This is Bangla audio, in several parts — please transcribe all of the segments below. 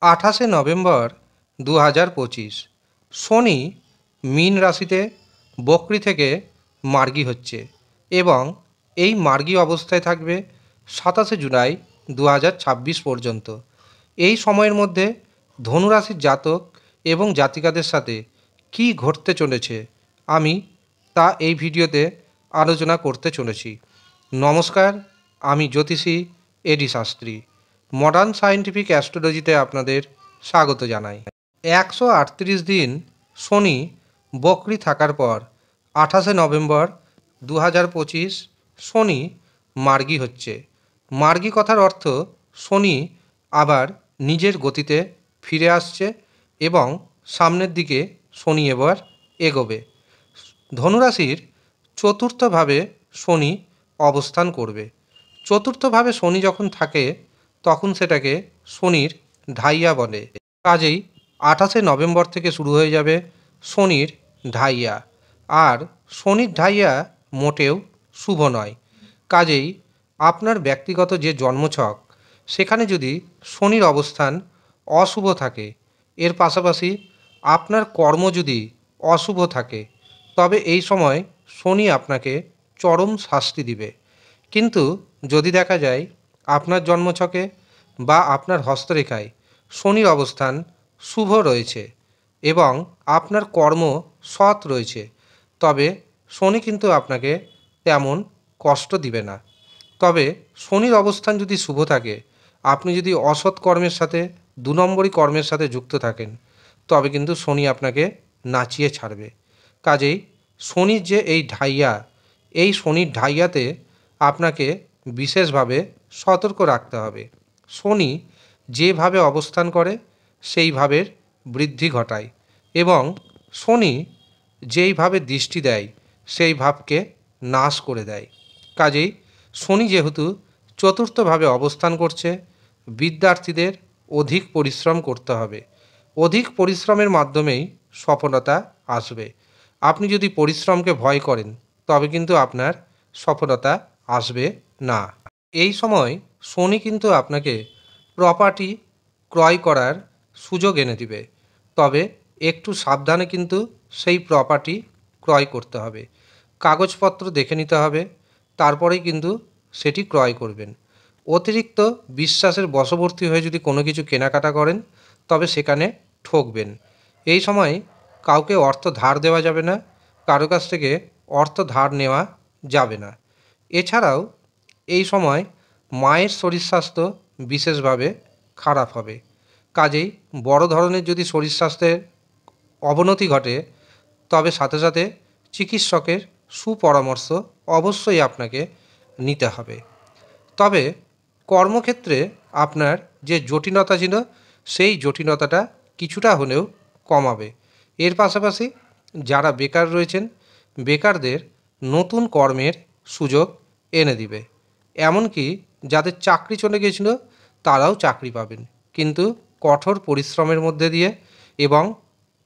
28 নভেম্বর 2025 শনি মীন রাশিতে বক্রী থেকে মার্গী হচ্ছে এবং এই মার্গী অবস্থায় থাকবে 27 জুলাই 2026 পর্যন্ত। এই সময়ের মধ্যে ধনুরাশির জাতক এবং জাতিকাদের সাথে কি ঘটতে চলেছে আমি তা এই ভিডিওতে আলোচনা করতে চলেছি। নমস্কার, আমি জ্যোতিষী এডি শাস্ত্রী। মডার্ন সায়েন্টিফিক অ্যাস্ট্রোলজিতে আপনাদের স্বাগত জানাই। 138 দিন শনি বক্রী থাকার পর 28 নভেম্বর 2025 শনি মার্গী হচ্ছে। মার্গী কথার অর্থ শনি আবার নিজের গতিতে ফিরে আসছে এবং সামনের দিকে শনি এবার এগোবে। ধনুরাশির চতুর্থভাবে শনি অবস্থান করবে। চতুর্থভাবে শনি যখন থাকে তখন সেটাকে শনির ঢাইয়া বলে। কাজেই 28 নভেম্বর থেকে শুরু হয়ে যাবে শনির ঢাইয়া। আর শনির ঢাইয়া মোটেও শুভ নয়। কাজেই আপনার ব্যক্তিগত যে জন্মছক সেখানে যদি শনির অবস্থান অশুভ থাকে, এর পাশাপাশি আপনার কর্ম যদি অশুভ থাকে, তবে এই সময় শনি আপনাকে চরম শাস্তি দিবে। কিন্তু যদি দেখা যায় আপনার জন্মছকে বা আপনার হস্তরেখায় শনির অবস্থান শুভ রয়েছে এবং আপনার কর্ম সৎ রয়েছে, তবে শনি কিন্তু আপনাকে তেমন কষ্ট দিবে না। তবে শনির অবস্থান যদি শুভ থাকে, আপনি যদি অসৎ কর্মের সাথে 2 নম্বরই কর্মের সাথে যুক্ত থাকেন, তবে কিন্তু শনি আপনাকে নাচিয়ে ছাড়বে। কাজেই শনির যে এই ঢাইয়া, এই শনির ঢাইয়াতে আপনাকে বিশেষভাবে সতর্ক রাখতে হবে। শনি যেভাবে অবস্থান করে সেই ভাবের বৃদ্ধি ঘটায় এবং শনি যেইভাবে দৃষ্টি দেয় সেই ভাবকে নাশ করে দেয়। কাজেই শনি যেহেতু চতুর্থভাবে অবস্থান করছে, বিদ্যার্থীদের অধিক পরিশ্রম করতে হবে। অধিক পরিশ্রমের মাধ্যমেই সফলতা আসবে। আপনি যদি পরিশ্রমকে ভয় করেন তবে কিন্তু আপনার সফলতা আসবে না। এই সময় শনি কিন্তু আপনাকে প্রপার্টি ক্রয় করার সুযোগ এনে দিবে, তবে একটু সাবধানে কিন্তু সেই প্রপার্টি ক্রয় করতে হবে। কাগজপত্র দেখে নিতে হবে, তারপরেই কিন্তু সেটি ক্রয় করবেন। অতিরিক্ত বিশ্বাসের বশবর্তী হয়ে যদি কোনো কিছু কেনাকাটা করেন তবে সেখানে ঠকবেন। এই সময় কাউকে অর্থ ধার দেওয়া যাবে না, কারো কাছ থেকে অর্থ ধার নেওয়া যাবে না। এছাড়াও এই সময় মায়ের শরীর স্বাস্থ্য বিশেষভাবে খারাপ হবে। কাজেই বড় ধরনের যদি শরীর স্বাস্থ্যের অবনতি ঘটে, তবে সাথে সাথে চিকিৎসকের সুপরামর্শ অবশ্যই আপনাকে নিতে হবে। তবে কর্মক্ষেত্রে আপনার যে জটিলতা ছিল সেই জটিলতাটা কিছুটা হলেও কমাবে। এর পাশাপাশি যারা বেকার রয়েছেন, বেকারদের নতুন কর্মের সুযোগ এনে দিবে। এমনকি যাদের চাকরি চলে গিয়েছিল তারাও চাকরি পাবেন, কিন্তু কঠোর পরিশ্রমের মধ্যে দিয়ে এবং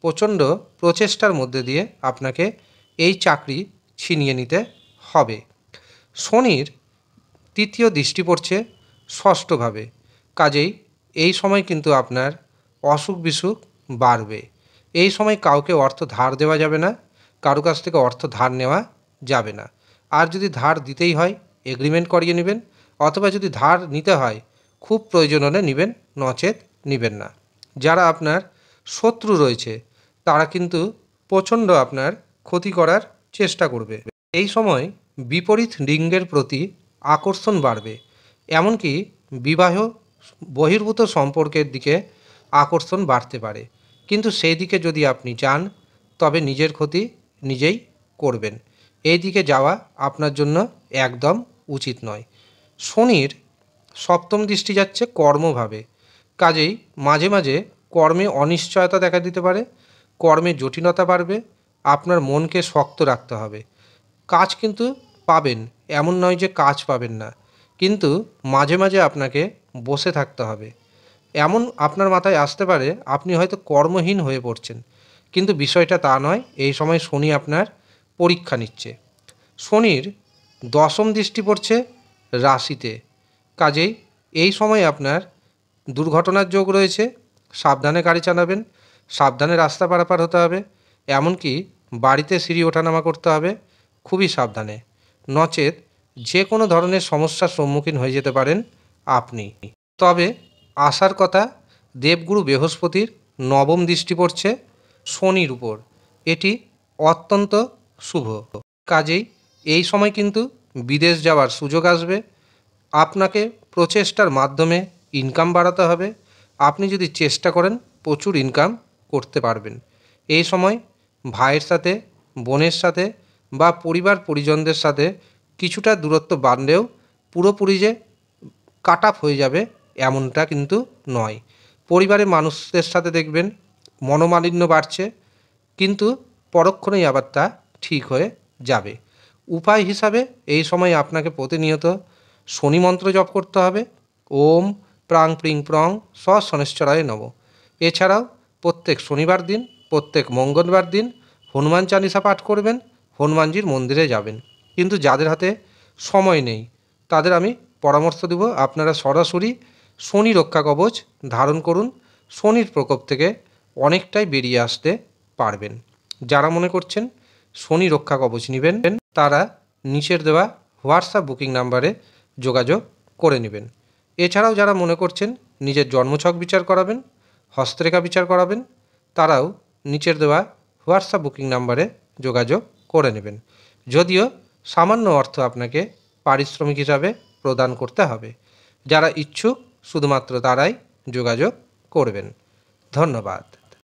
প্রচণ্ড প্রচেষ্টার মধ্যে দিয়ে আপনাকে এই চাকরি ছিনিয়ে নিতে হবে। শনির তৃতীয় দৃষ্টি পড়ছে ষষ্ঠভাবে। কাজেই এই সময় কিন্তু আপনার অসুখ বিসুখ বাড়বে। এই সময় কাউকে অর্থ ধার দেওয়া যাবে না, কারো কাছ থেকে অর্থ ধার নেওয়া যাবে না। আর যদি ধার দিতেই হয় এগ্রিমেন্ট করিয়ে নেবেন, অথবা যদি ধার নিতে হয় খুব প্রয়োজন হলে নেবেন, নচেত নেবেন না। যারা আপনার শত্রু রয়েছে তারা কিন্তু প্রচণ্ড আপনার ক্ষতি করার চেষ্টা করবে। এই সময় বিপরীত লিঙ্গের প্রতি আকর্ষণ বাড়বে, এমনকি বিবাহ বহির্ভূত সম্পর্কের দিকে আকর্ষণ বাড়তে পারে। কিন্তু সেই দিকে যদি আপনি যান তবে নিজের ক্ষতি নিজেই করবেন। এই দিকে যাওয়া আপনার জন্য একদম উচিত নয়। শনির সপ্তম দৃষ্টি যাচ্ছে কর্মভাবে। কাজেই মাঝে মাঝে কর্মে অনিশ্চয়তা দেখা দিতে পারে, কর্মে জটিলতা বাড়বে। আপনার মনকে শক্ত রাখতে হবে। কাজ কিন্তু পাবেন, এমন নয় যে কাজ পাবেন না, কিন্তু মাঝে মাঝে আপনাকে বসে থাকতে হবে। এমন আপনার মাথায় আসতে পারে আপনি হয়তো কর্মহীন হয়ে পড়ছেন, কিন্তু বিষয়টা তা নয়। এই সময় শনি আপনার পরীক্ষা নিচ্ছে। শনির দশম দৃষ্টি পড়ছে রাশিতে। কাজেই এই সময় আপনার দুর্ঘটনার যোগ রয়েছে, সাবধানে গাড়ি চালাবেন, সাবধানে রাস্তা পারাপার হতে হবে, এমনকি বাড়িতে সিঁড়ি ওঠানামা করতে হবে খুবই সাবধানে, নচেত যে কোনো ধরনের সমস্যার সম্মুখীন হয়ে যেতে পারেন আপনি। তবে আসার কথা, দেবগুরু বৃহস্পতির নবম দৃষ্টি পড়ছে শনির উপর, এটি অত্যন্ত শুভ। কাজেই এই সময় কিন্তু বিদেশ যাওয়ার সুযোগ আসবে। আপনাকে প্রচেষ্টার মাধ্যমে ইনকাম বাড়াতে হবে। আপনি যদি চেষ্টা করেন প্রচুর ইনকাম করতে পারবেন। এই সময় ভাইয়ের সাথে, বোনের সাথে বা পরিবার পরিজনদের সাথে কিছুটা দূরত্ব বাড়লেও পুরোপুরি যে কাট আপ হয়ে যাবে এমনটা কিন্তু নয়। পরিবারের মানুষদের সাথে দেখবেন মনোমালিন্য বাড়ছে, কিন্তু পরক্ষণেই আবার তা ঠিক হয়ে যাবে। উপায় হিসাবে এই সময় আপনাকে প্রতিনিয়ত শনি মন্ত্র জপ করতে হবে, ওম প্রাং প্রিং প্রং স শনেশ্বরায় নমঃ। এছাড়াও প্রত্যেক শনিবার দিন, প্রত্যেক মঙ্গলবার দিন হনুমান চালিসা পাঠ করবেন, হনুমানজির মন্দিরে যাবেন। কিন্তু যাদের হাতে সময় নেই তাদের আমি পরামর্শ দেব, আপনারা সরাসরি শনি রক্ষা কবচ ধারণ করুন, শনির প্রকোপ থেকে অনেকটাই বেরিয়ে আসতে পারবেন। যারা মনে করছেন শনি রক্ষা কবচ নেবেন তারা নিচের দেওয়া হোয়াটসঅ্যাপ বুকিং নাম্বারে যোগাযোগ করে নেবেন। এছাড়াও যারা মনে করছেন নিজের জন্মছক বিচার করাবেন, হস্তরেখা বিচার করাবেন, তারাও নিচের দেওয়া হোয়াটসঅ্যাপ বুকিং নাম্বারে যোগাযোগ করে নেবেন। যদিও সামান্য অর্থ আপনাকে পারিশ্রমিক হিসাবে প্রদান করতে হবে। যারা ইচ্ছুক শুধুমাত্র তারাই যোগাযোগ করবেন। ধন্যবাদ।